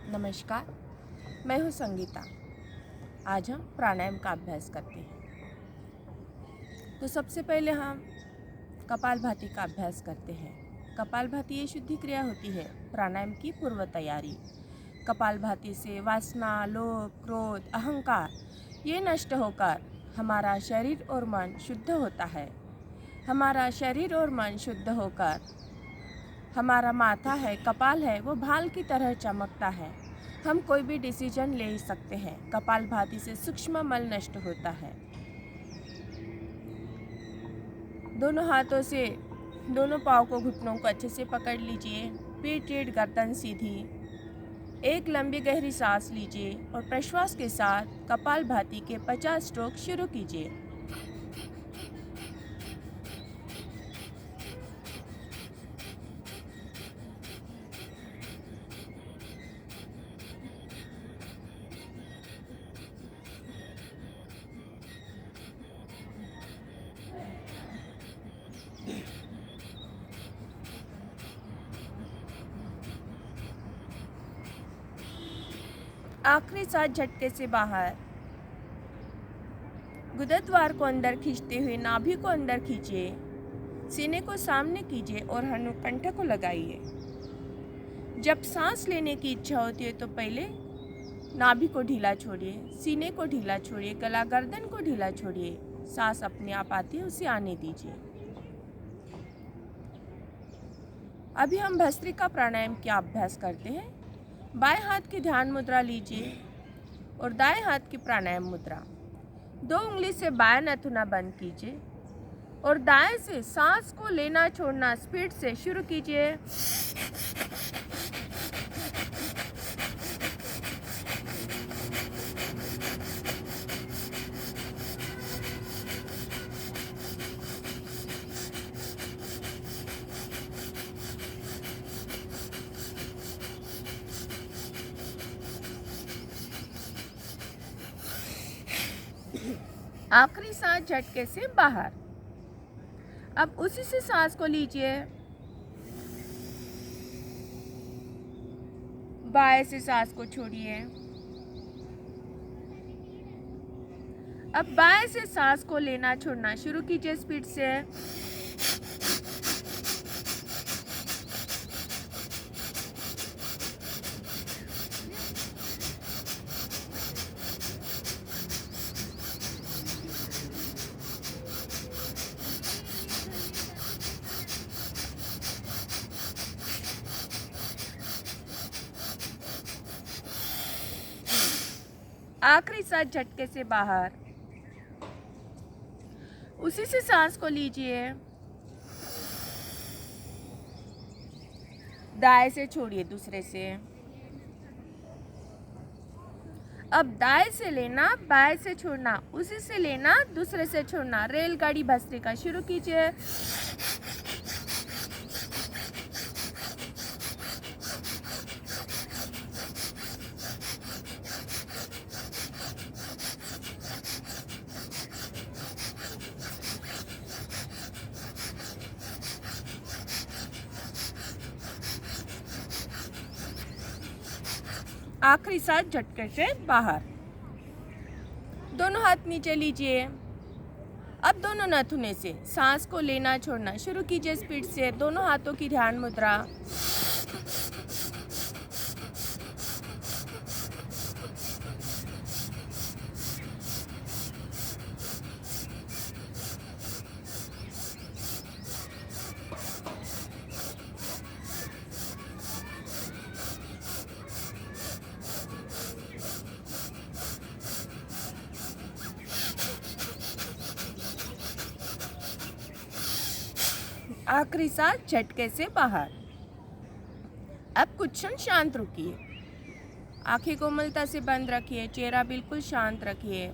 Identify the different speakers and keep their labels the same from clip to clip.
Speaker 1: नमस्कार, मैं हूँ संगीता। आज हम प्राणायाम का अभ्यास करते हैं। तो सबसे पहले हम कपालभाति का अभ्यास करते हैं। कपालभाति ये शुद्धि क्रिया होती है, प्राणायाम की पूर्व तैयारी। कपालभाति से वासना, लोभ, क्रोध, अहंकार ये नष्ट होकर हमारा शरीर और मन शुद्ध होता है। हमारा शरीर और मन शुद्ध होकर हमारा माथा है, कपाल है, वो भाल की तरह चमकता है। हम कोई भी डिसीजन ले सकते हैं। कपालभाति से सूक्ष्म मल नष्ट होता है। दोनों हाथों से दोनों पाँव को, घुटनों को अच्छे से पकड़ लीजिए। पीठ रीढ़ गर्दन सीधी। एक लंबी गहरी सांस लीजिए और प्रश्वास के साथ कपालभाति के 50 स्ट्रोक शुरू कीजिए। आखिरी सांस झटके से बाहर। गुदद्वार को अंदर खींचते हुए नाभि को अंदर खींचिए। सीने को सामने कीजिए और हनुकंठ को लगाइए। जब सांस लेने की इच्छा होती है तो पहले नाभि को ढीला छोड़िए, सीने को ढीला छोड़िए, गला गर्दन को ढीला छोड़िए। सांस अपने आप आती है, उसे आने दीजिए। अभी हम भस्त्रिका प्राणायाम का अभ्यास करते हैं। बाएं हाथ की ध्यान मुद्रा लीजिए और दाएं हाथ की प्राणायाम मुद्रा। 2 उंगली से बायां नथुना बंद कीजिए और दाएं से सांस को लेना छोड़ना स्पीड से शुरू कीजिए। आखिरी सांस झटके से बाहर। अब उसी से सांस को लीजिए। बाएं से सांस को छोड़िए। अब बाएं से सांस को लेना छोड़ना शुरू कीजिए स्पीड से। आखिरी सांस झटके से बाहर। उसी से सांस को लीजिए। दाएं से छोड़िए, दूसरे से। अब दाएं से लेना, बाएं से छोड़ना, उसी से लेना, दूसरे से छोड़ना। रेलगाड़ी भस्त्रिका शुरू कीजिए। आखिरी सांस झटके से बाहर। दोनों हाथ नीचे लीजिए। अब दोनों नाखूनों से सांस को लेना छोड़ना शुरू कीजिए स्पीड से। दोनों हाथों की ध्यान मुद्रा। आखिरी सांस झटके से बाहर। अब कुछ क्षण शांत रुकिए। आंखें कोमलता से बंद रखिए, चेहरा बिल्कुल शांत रखिए।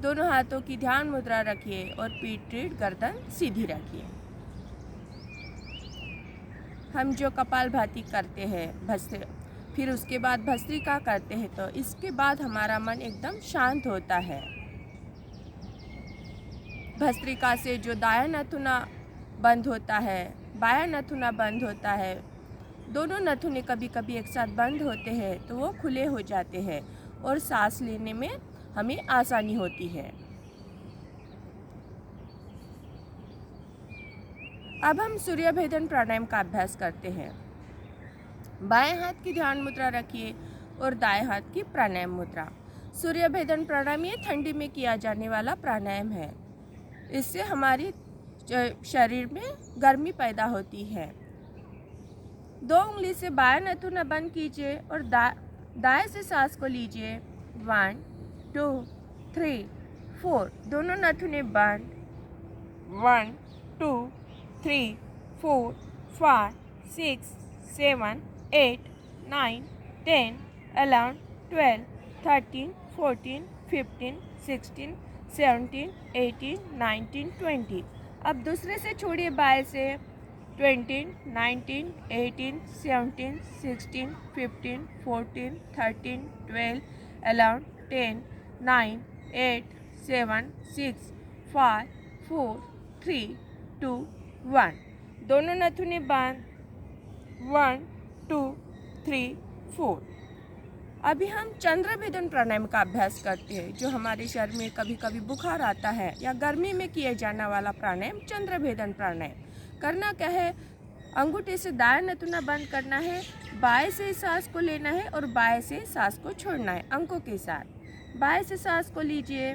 Speaker 1: दोनों हाथों की ध्यान मुद्रा रखिए और पीठ रीढ़ गर्दन सीधी रखिए। हम जो कपालभाति करते हैं फिर उसके बाद भस्त्रिका करते हैं, तो इसके बाद हमारा मन एकदम शांत होता है। भस्त्रिका से जो दायां नथुना बंद होता है, बायां नथुना बंद होता है, दोनों नथुने कभी कभी एक साथ बंद होते हैं तो वो खुले हो जाते हैं और सांस लेने में हमें आसानी होती है। अब हम सूर्य भेदन प्राणायाम का अभ्यास करते हैं। बाएं हाथ की ध्यान मुद्रा रखिए और दाएं हाथ की प्राणायाम मुद्रा। सूर्य भेदन प्राणायाम ये ठंडी में किया जाने वाला प्राणायाम है। इससे हमारी शरीर में गर्मी पैदा होती है। 2 उंगली से बाएं नथुना बंद कीजिए और दाएं से सांस को लीजिए। 1 2 3 4 दोनों नथुने बंद। 1 2 3 4 5 6 7 8 9 10 11 12 13 14 15 16 17 18 19 20। अब दूसरे से छोड़िए बाएं से। 20 19 18 17 16 15 14 13 12 11 10 9 8 7 6 5 4 3 2 1 दोनों नथुने बंद। 1 2 3 4। अभी हम चंद्र भेदन प्राणायाम का अभ्यास करते हैं, जो हमारे शरीर में कभी कभी बुखार आता है या गर्मी में किए जाने वाला प्राणायाम चंद्र भेदन प्राणायाम। करना क्या है, अंगूठे से दाएं नथुना बंद करना है, बाएं से सांस को लेना है और बाएं से सांस को छोड़ना है अंकों के साथ। बाएं से सांस को लीजिए।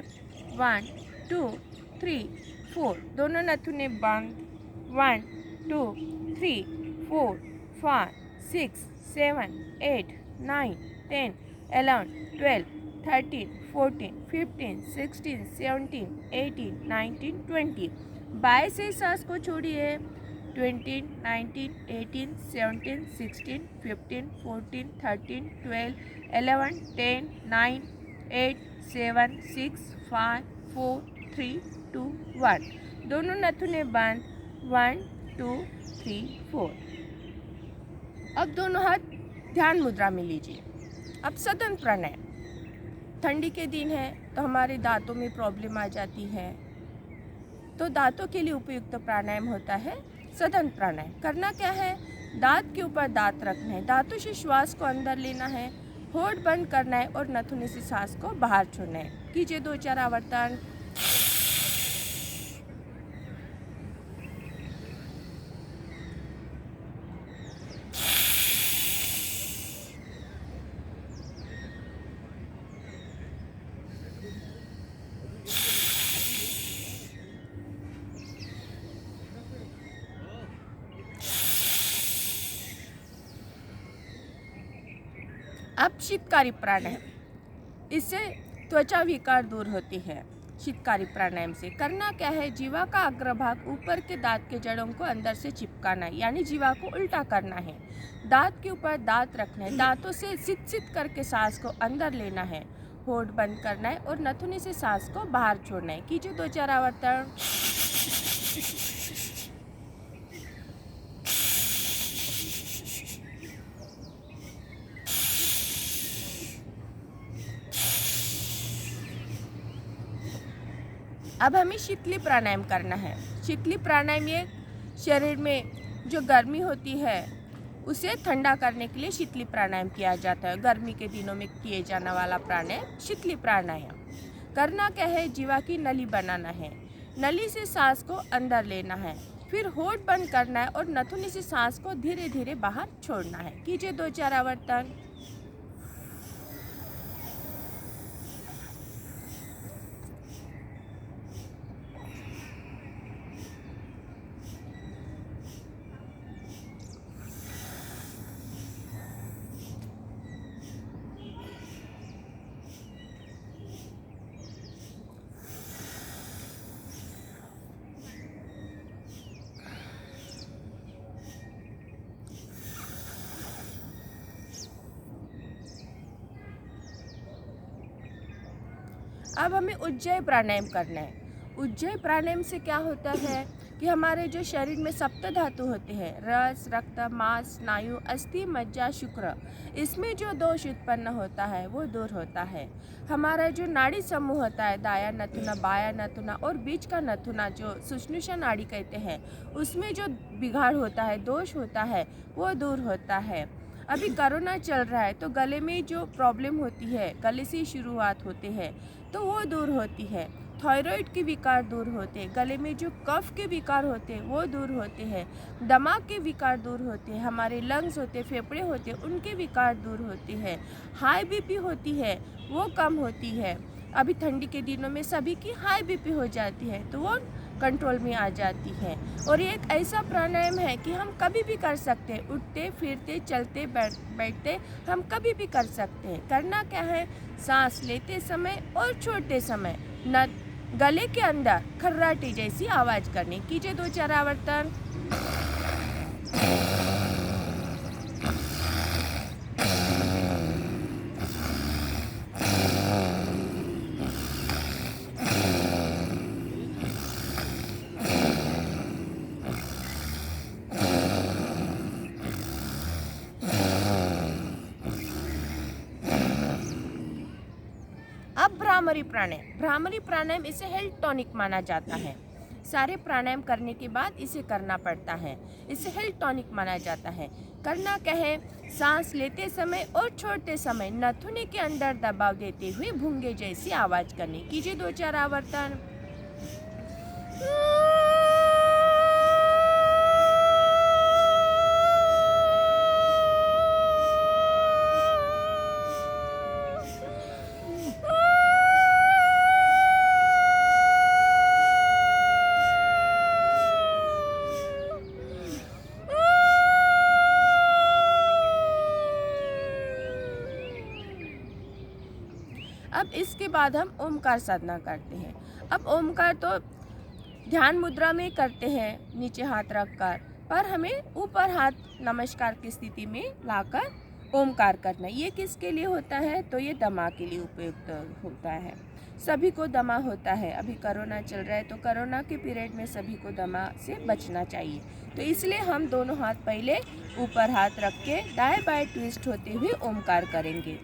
Speaker 1: 1 2 3 4 दोनों नथुने बंद। 1 2 3 4 5 6 7 8 9 10 11 12 13 14 15 16 17 18 19 20। बाएं से सांस को छोड़िए। 20 19 18 17 16 15 14 13 12 11 10 9 8 7 6 5 4 3 2 1 दोनों नथुने बंद। 1 2 3 4। अब दोनों हाथ ध्यान मुद्रा में लीजिए। अब सदन प्राणायाम। ठंडी के दिन है तो हमारे दांतों में प्रॉब्लम आ जाती है, तो दांतों के लिए उपयुक्त प्राणायाम होता है सदन प्राणायाम। करना क्या है, दांत के ऊपर दांत रखना है, दांतों से श्वास को अंदर लेना है, होठ बंद करना है और नथुने से सांस को बाहर छोड़ना है। कीजिए 2-4 आवर्तन। अब शीतकारी प्राणायाम, इससे त्वचा विकार दूर होती है। शीतकारी प्राणायाम से करना क्या है, जीवा का अग्रभाग ऊपर के दांत के जड़ों को अंदर से चिपकाना है, यानी जीवा को उल्टा करना है। दांत के ऊपर दांत रखना है, दांतों से सित सित करके सांस को अंदर लेना है, होठ बंद करना है और नथुने से सांस को बाहर छोड़ना है। कीजिए 2-4 आवर्तन। अब हमें शीतली प्राणायाम करना है। शीतली प्राणायाम ये शरीर में जो गर्मी होती है उसे ठंडा करने के लिए शीतली प्राणायाम किया जाता है। गर्मी के दिनों में किए जाने वाला प्राणायाम शीतली प्राणायाम। करना क्या है, जीवा की नली बनाना है, नली से सांस को अंदर लेना है, फिर होठ बंद करना है और नथुने से सांस को धीरे धीरे बाहर छोड़ना है। कीजिए 2-4 आवर्तन। अब हमें उज्जय प्राणायाम करना है। उज्जय प्राणायाम से क्या होता है, कि हमारे जो शरीर में सप्त धातु होते हैं, रस, रक्त, मांस, स्नायु, अस्थि, मज्जा, शुक्र, इसमें जो दोष उत्पन्न होता है वो दूर होता है। हमारा जो नाड़ी समूह होता है, दाया नथुना, बाया नथुना और बीच का नथुना जो सुषुम्ना नाड़ी कहते हैं, उसमें जो बिगाड़ होता है, दोष होता है, वो दूर होता है। अभी कोरोना चल रहा है तो गले में जो प्रॉब्लम होती है, गले से शुरुआत होते हैं तो वो दूर होती है। थायराइड के विकार दूर होते हैं, गले में जो कफ के विकार होते हैं वो दूर होते हैं, दिमाग के विकार दूर होते हैं, हमारे लंग्स होते, फेफड़े होते, उनके विकार दूर होते हैं। हाई बीपी होती है वो कम होती है। अभी ठंडी के दिनों में सभी की हाई बीपी हो जाती है तो वो कंट्रोल में आ जाती है। और ये एक ऐसा प्राणायाम है कि हम कभी भी कर सकते हैं, उठते फिरते चलते बैठते हम कभी भी कर सकते हैं। करना क्या है, सांस लेते समय और छोड़ते समय न गले के अंदर खर्राटे जैसी आवाज़ करनी। कीजिए 2-4 आवर्तन। अब भ्रामरी प्राणायाम इसे हेल्थ टॉनिक माना जाता है। सारे प्राणायाम करने के बाद इसे करना पड़ता है, इसे हेल्थ टॉनिक माना जाता है। करना क्या है, सांस लेते समय और छोड़ते समय नथुने के अंदर दबाव देते हुए भूंगे जैसी आवाज़ करनी। कीजिए 2-4 आवर्तन। अब इसके बाद हम ओमकार साधना करते हैं। अब ओमकार तो ध्यान मुद्रा में करते हैं, नीचे हाथ रखकर, पर हमें ऊपर हाथ नमस्कार की स्थिति में लाकर ओमकार करना। ये किसके लिए होता है, तो ये दमा के लिए उपयुक्त होता है। सभी को दमा होता है, अभी कोरोना चल रहा है तो कोरोना के पीरियड में सभी को दमा से बचना चाहिए। तो इसलिए हम दोनों हाथ पहले ऊपर हाथ रख के दाएं बाएं ट्विस्ट होते हुए ओमकार करेंगे।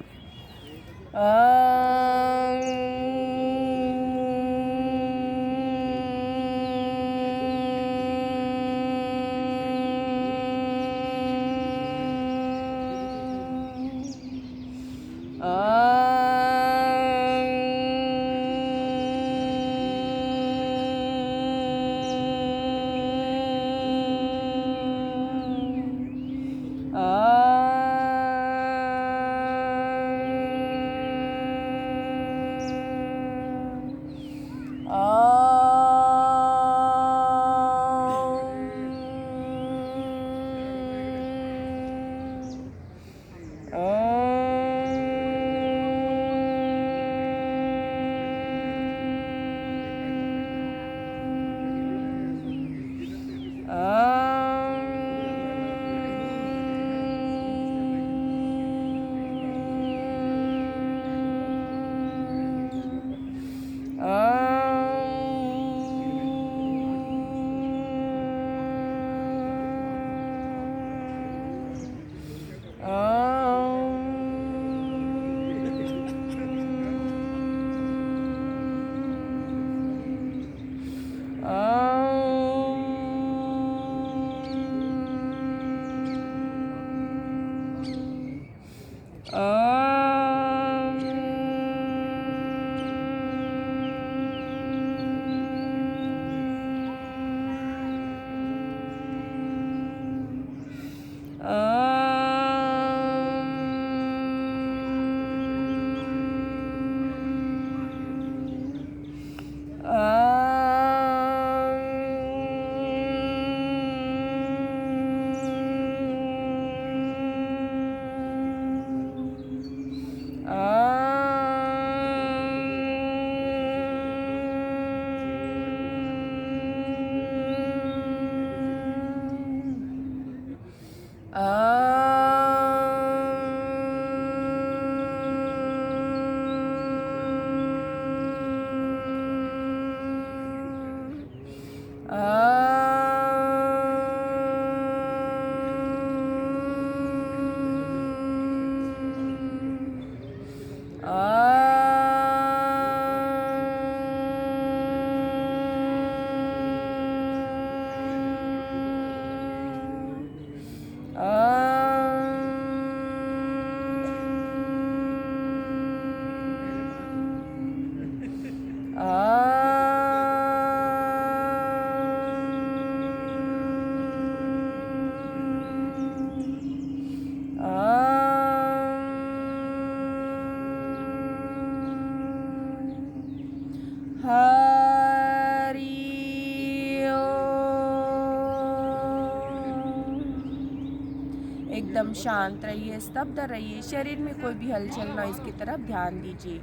Speaker 1: एकदम शांत रहिए, स्तब्ध रहिए, शरीर में कोई भी हलचल न, इसकी तरफ ध्यान दीजिए।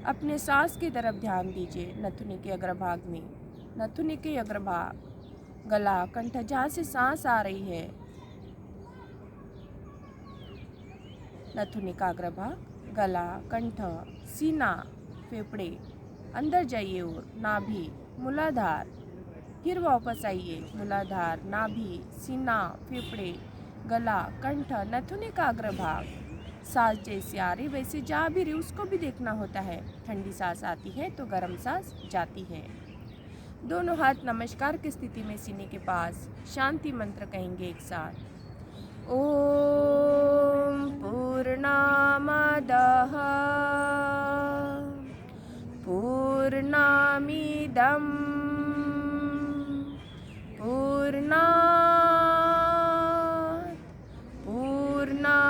Speaker 1: अपने सांस की तरफ ध्यान दीजिए। नथुनी के अग्रभाग में, नथुनी के अग्रभाग, गला, कंठ, जहाँ से सांस आ रही है, नथुनी का अग्रभाग, गला, कंठ, सीना, फेफड़े, अंदर जाइए और नाभि, मूलाधार, फिर वापस आइए, मूलाधार, नाभि, सीना, फेफड़े, गला, कंठ, नथुनी का अग्रभाग। सांस जैसे आ रही वैसे जा भी रही उसको भी देखना होता है। ठंडी सांस आती है तो गर्म सांस जाती है। दोनों हाथ नमस्कार की स्थिति में सीने के पास, शांति मंत्र कहेंगे एक साथ। ओम पूर्णमदः पूर्णमिदं पूर्णात् पूर्णमुदच्यते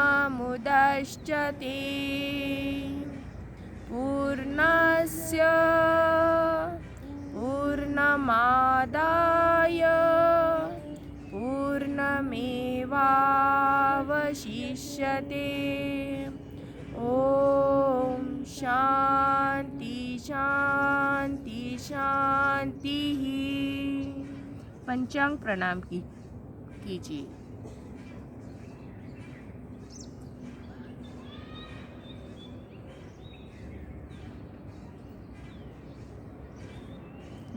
Speaker 1: पूर्णस्य पूर्णमादाय पूर्णमेवावशिष्यते। ओम शांति शांति शांति। पंचांग प्रणाम कीजिए।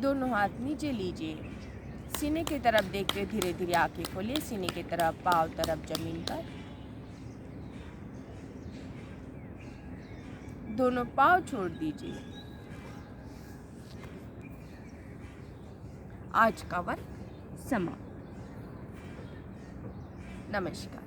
Speaker 1: दोनों हाथ नीचे लीजिए। सीने की तरफ देखते धीरे धीरे आंखें खोलिए। सीने की तरफ, पाँव तरफ जमीन पर। दोनों पाँव छोड़ दीजिए। आज का वर्क समाप्त। नमस्कार।